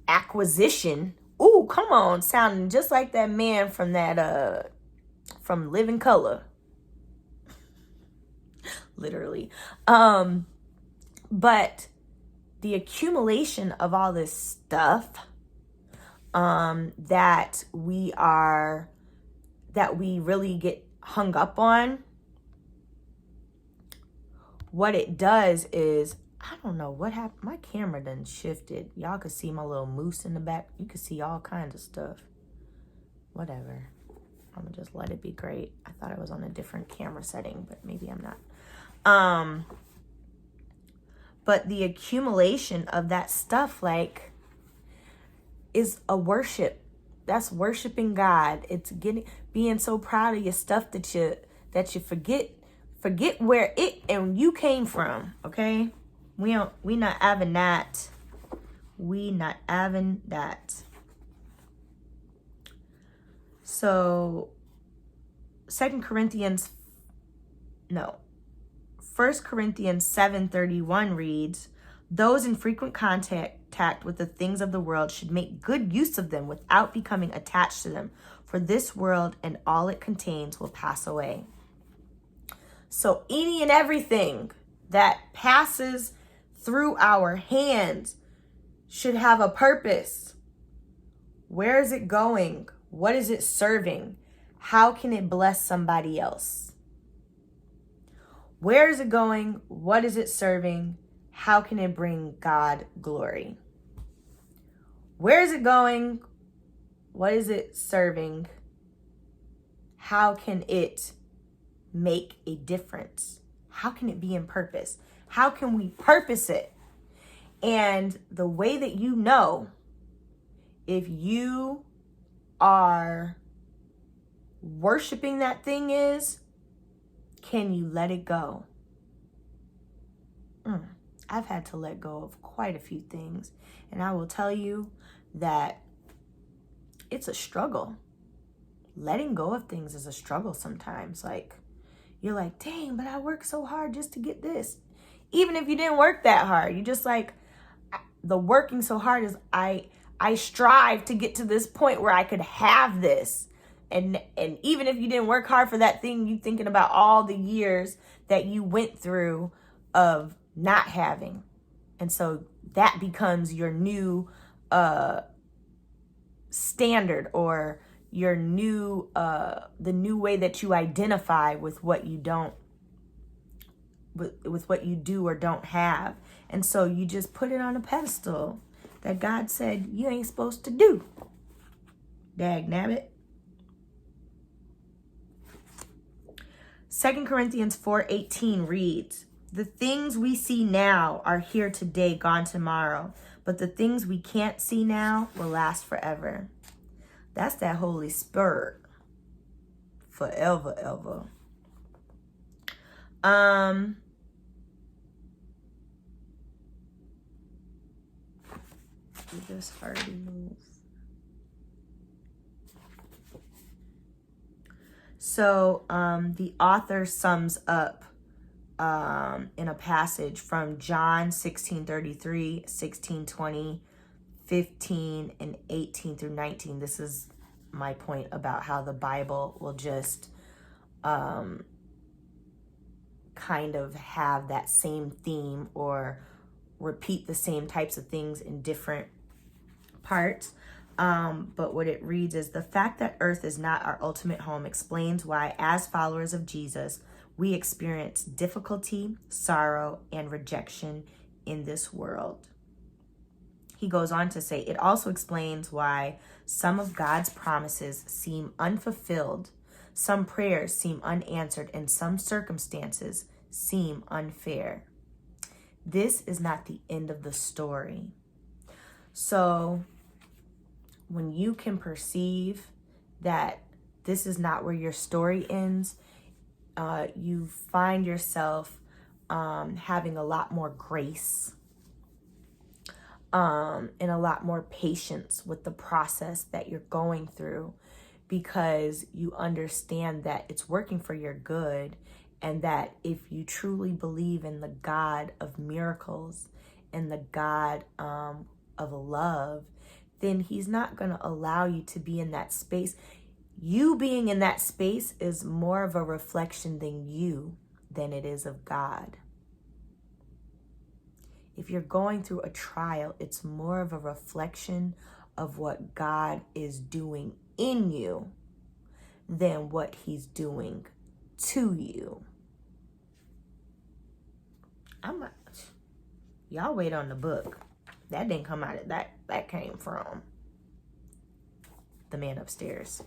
acquisition. Ooh, come on, sounding just like that man from that from Living Color. Literally. But the accumulation of all this stuff that we really get hung up on, what it does is, I don't know what happened. My camera done shifted. Y'all could see my little moose in the back. You could see all kinds of stuff. Whatever. I'm gonna just let it be great. I thought I was on a different camera setting, but maybe I'm not. But the accumulation of that stuff, like, is a worship. That's worshiping God. It's being so proud of your stuff that you forget where it and you came from. Okay, we not having that. We not having that. So, 1 Corinthians 7:31 reads, "Those in frequent contact with the things of the world should make good use of them without becoming attached to them, for this world and all it contains will pass away." So any and everything that passes through our hands should have a purpose. Where is it going? What is it serving? How can it bless somebody else? Where is it going? What is it serving? How can it bring God glory? Where is it going? What is it serving? How can it make a difference? How can it be in purpose? How can we purpose it? And the way that you know if you are worshiping that thing is, can you let it go? I've had to let go of quite a few things. And I will tell you that it's a struggle. Letting go of things is a struggle sometimes. Like, you're like, dang, but I worked so hard just to get this. Even if you didn't work that hard, you just like, the working so hard is I strive to get to this point where I could have this. And even if you didn't work hard for that thing, you thinking about all the years that you went through of not having. And so that becomes your new standard, or your new the new way that you identify with what you don't, with what you do or don't have. And so you just put it on a pedestal that God said you ain't supposed to do. Dag nabbit. 2 Corinthians 4:18 reads, "The things we see now are here today, gone tomorrow. But the things we can't see now will last forever." That's that Holy Spirit. Forever, ever. Did this already move? So the author sums up in a passage from John 16:33, 16:20, 15, and 18 through 19. This is my point about how the Bible will just kind of have that same theme or repeat the same types of things in different parts. But what it reads is, "The fact that earth is not our ultimate home explains why, as followers of Jesus, we experience difficulty, sorrow, and rejection in this world." He goes on to say, "It also explains why some of God's promises seem unfulfilled, some prayers seem unanswered, and some circumstances seem unfair. This is not the end of the story." So when you can perceive that this is not where your story ends, you find yourself having a lot more grace and a lot more patience with the process that you're going through, because you understand that it's working for your good, And that if you truly believe in the God of miracles and the God of love, then he's not going to allow you to be in that space. You being in that space is more of a reflection than it is of God. If you're going through a trial, it's more of a reflection of what God is doing in you than what he's doing to you. Y'all wait on the book. That didn't come out of that came from the man upstairs.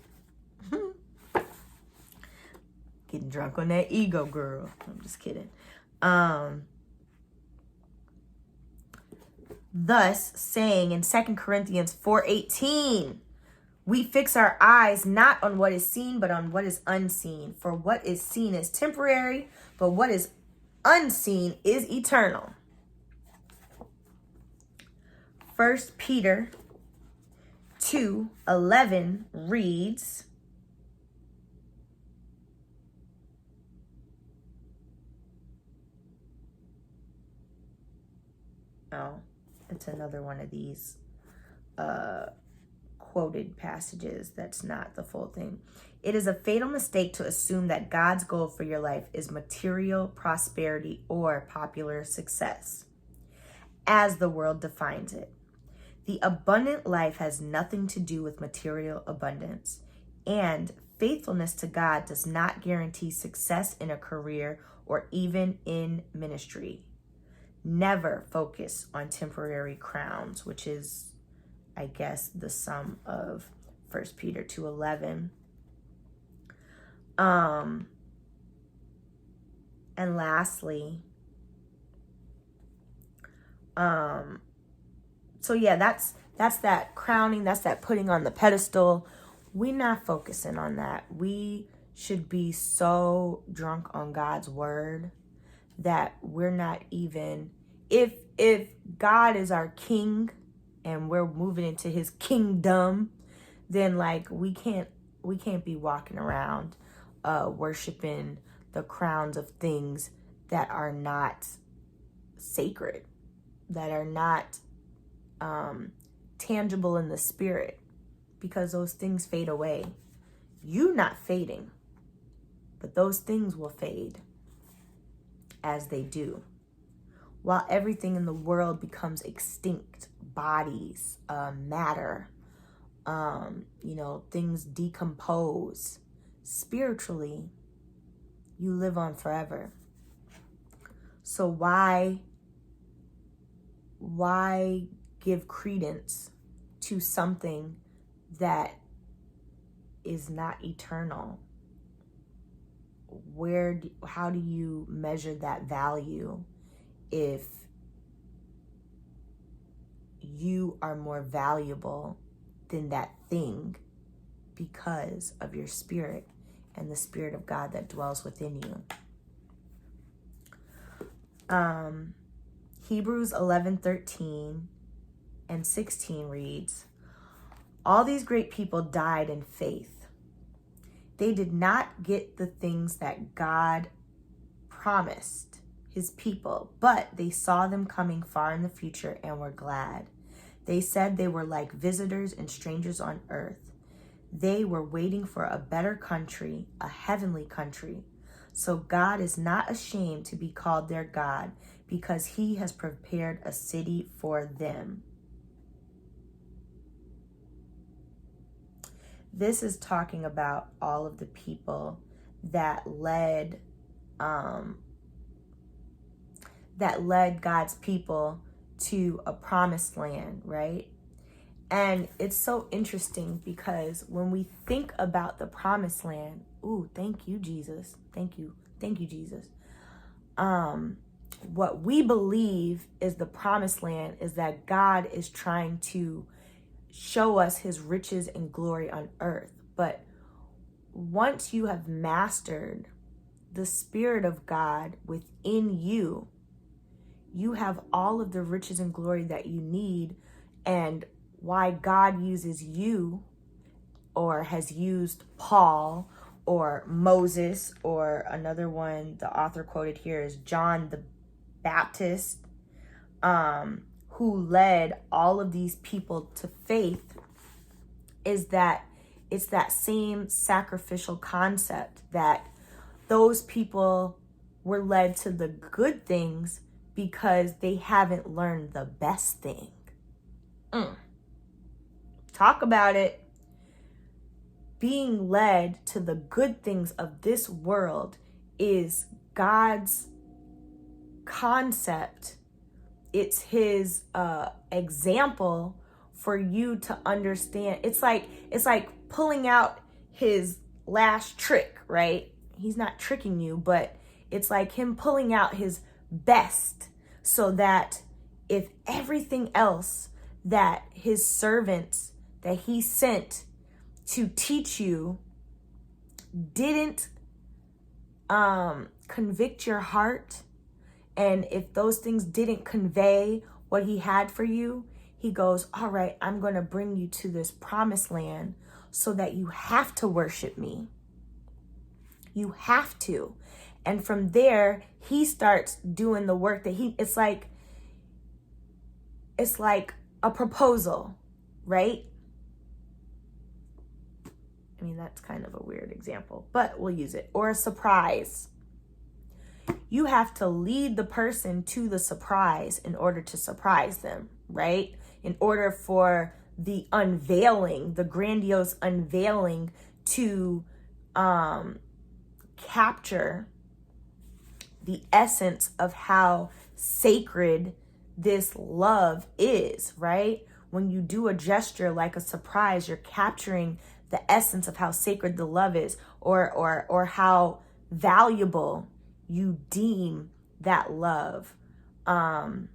Getting drunk on that ego, girl. I'm just kidding. Thus, saying in 2 Corinthians 4:18, we fix our eyes not on what is seen, but on what is unseen. For what is seen is temporary, but what is unseen is eternal. 1 Peter 2:11 reads, oh, it's another one of these quoted passages that's not the full thing. It is a fatal mistake to assume that God's goal for your life is material prosperity or popular success, as the world defines it. The abundant life has nothing to do with material abundance, and faithfulness to God does not guarantee success in a career or even in ministry. Never focus on temporary crowns, which is, I guess, the sum of 1 Peter 2:11. And lastly, so yeah, that's that crowning, that's that putting on the pedestal. We're not focusing on that. We should be so drunk on God's word that we're not even, if God is our king and we're moving into his kingdom, then like we can't be walking around worshiping the crowns of things that are not sacred, that are not tangible in the spirit, because those things fade away. You not fading, but those things will fade as they do. While everything in the world becomes extinct, bodies, matter, things decompose, spiritually, you live on forever. So why give credence to something that is not eternal? How do you measure that value if you are more valuable than that thing because of your spirit and the Spirit of God that dwells within you? Hebrews 11:13 and 16 reads, all these great people died in faith. They did not get the things that God promised his people, but they saw them coming far in the future and were glad. They said they were like visitors and strangers on earth. They were waiting for a better country, a heavenly country. So God is not ashamed to be called their God, because he has prepared a city for them. This is talking about all of the people that led God's people to a promised land, right? And it's so interesting because when we think about the promised land, ooh, thank you, Jesus. Thank you, Jesus. What we believe is the promised land is that God is trying to show us his riches and glory on earth. But once you have mastered the Spirit of God within you, you have all of the riches and glory that you need. And why God uses you, or has used Paul, or Moses, or another one the author quoted here is John the Baptist, who led all of these people to faith, is that it's that same sacrificial concept that those people were led to the good things because they haven't learned the best thing. Talk about it. Being led to the good things of this world is God's concept. It's his example for you to understand. It's like pulling out his last trick, right? He's not tricking you, but it's like him pulling out his best, so that if everything else that his servants that he sent to teach you didn't convict your heart, and if those things didn't convey what he had for you, he goes, all right, I'm going to bring you to this promised land so that you have to worship me. You have to. And from there, he starts doing the work that it's like a proposal, right? I mean, that's kind of a weird example, but we'll use it. Or a surprise. You have to lead the person to the surprise in order to surprise them, right? In order for the unveiling, the grandiose unveiling to capture the essence of how sacred this love is, right? When you do a gesture like a surprise, you're capturing the essence of how sacred the love is, or how valuable you deem that love. And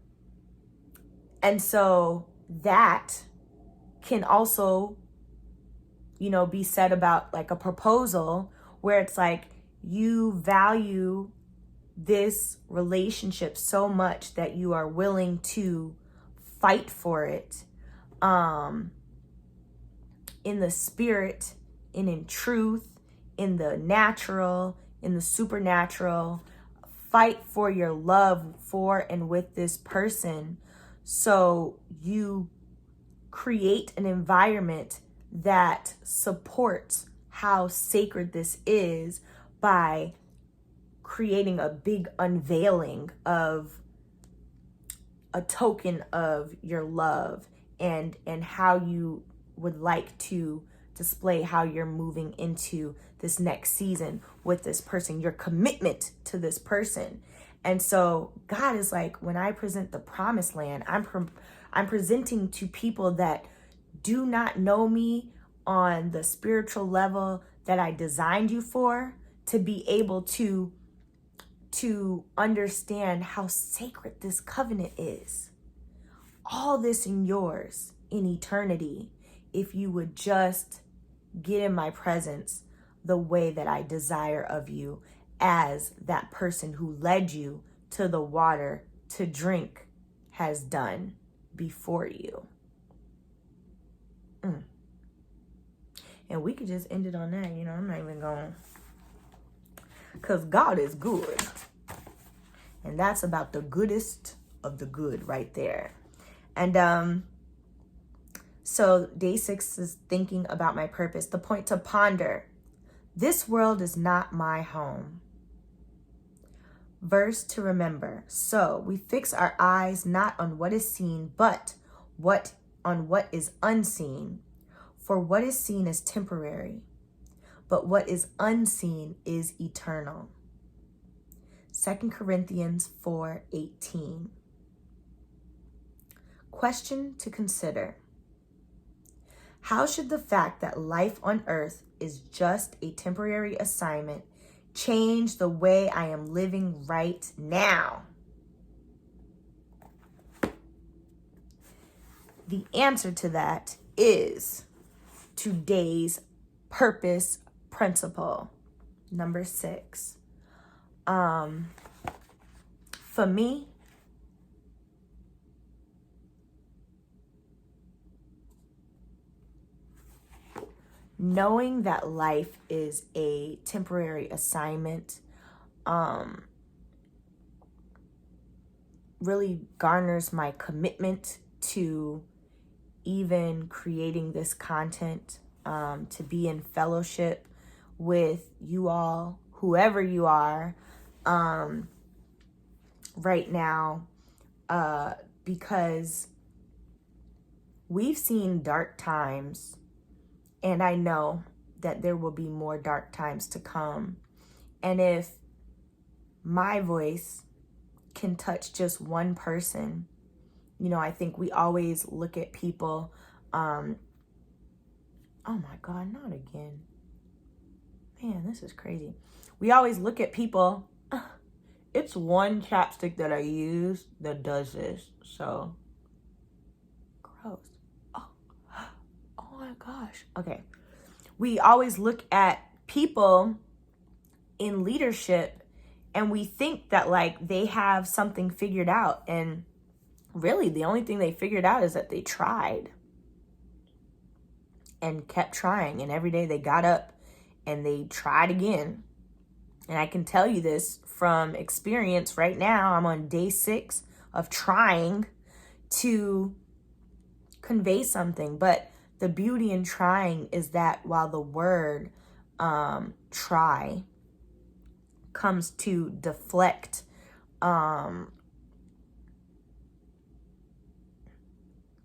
so that can also, be said about like a proposal, where it's like you value this relationship so much that you are willing to fight for it, in the spirit and in truth, in the natural, in the supernatural. Fight for your love for and with this person, so you create an environment that supports how sacred this is by creating a big unveiling of a token of your love and how you would like to display how you're moving into this next season with this person, your commitment to this person. And so God is like, when I present the promised land, I'm presenting to people that do not know me on the spiritual level that I designed you for, to be able to understand how sacred this covenant is. All this in yours in eternity, if you would just get in my presence the way that I desire of you, as that person who led you to the water to drink has done before you. And we could just end it on that, I'm not even going, because God is good. And that's about the goodest of the good right there. And so day 6 is thinking about my purpose. The point to ponder: this world is not my home. Verse to remember: so we fix our eyes not on what is seen, but on what is unseen. For what is seen is temporary, but what is unseen is eternal. 2 Corinthians 4:18. Question to consider: how should the fact that life on earth is just a temporary assignment change the way I am living right now? The answer to that is today's purpose principle, number 6. For me, knowing that life is a temporary assignment really garners my commitment to even creating this content, to be in fellowship with you all, whoever you are, right now, because we've seen dark times, and I know that there will be more dark times to come. And if my voice can touch just one person, I think we always look at people, oh my God, not again. Man, this is crazy. We always look at people, it's one chapstick that I use that does this, so gross. Oh my gosh. Okay. We always look at people in leadership and we think that they have something figured out, and really the only thing they figured out is that they tried and kept trying, and every day they got up and they tried again. And I can tell you this from experience right now. I'm on day 6 of trying to convey something. But the beauty in trying is that while the word try comes to deflect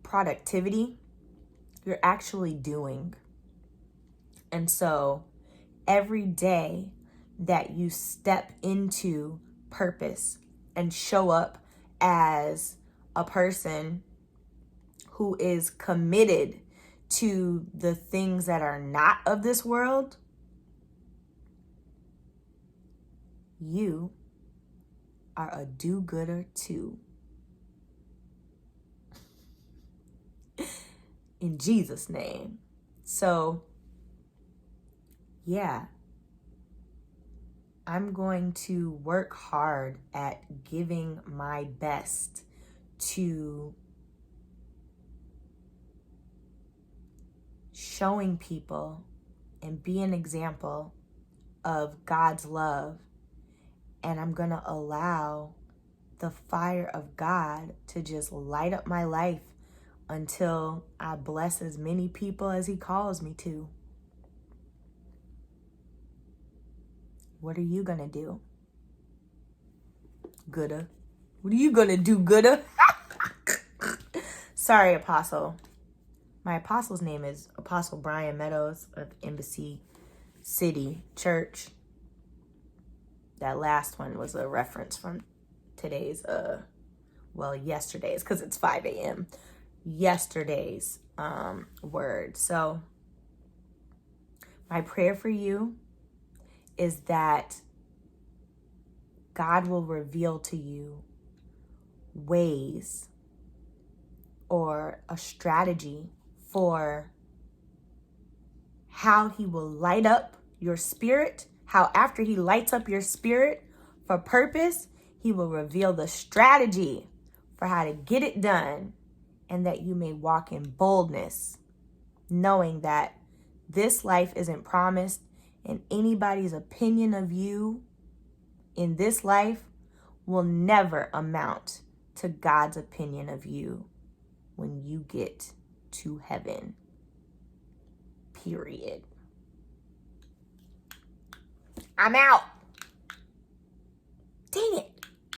productivity, you're actually doing. And so every day that you step into purpose and show up as a person who is committed to the things that are not of this world, you are a do-gooder too. In Jesus' name. So, yeah, I'm going to work hard at giving my best to showing people and be an example of God's love. And I'm going to allow the fire of God to just light up my life until I bless as many people as He calls me to. What are you going to do? Gooda. What are you going to do, Gooda? Sorry, Apostle. My apostle's name is Apostle Brian Meadows of Embassy City Church. That last one was a reference from today's, yesterday's, because it's 5 a.m. Yesterday's word. So my prayer for you is that God will reveal to you ways or a strategy for how He will light up your spirit, how after He lights up your spirit for purpose, He will reveal the strategy for how to get it done, and that you may walk in boldness, knowing that this life isn't promised, and anybody's opinion of you in this life will never amount to God's opinion of you when you get to heaven. Period. I'm out. Dang it.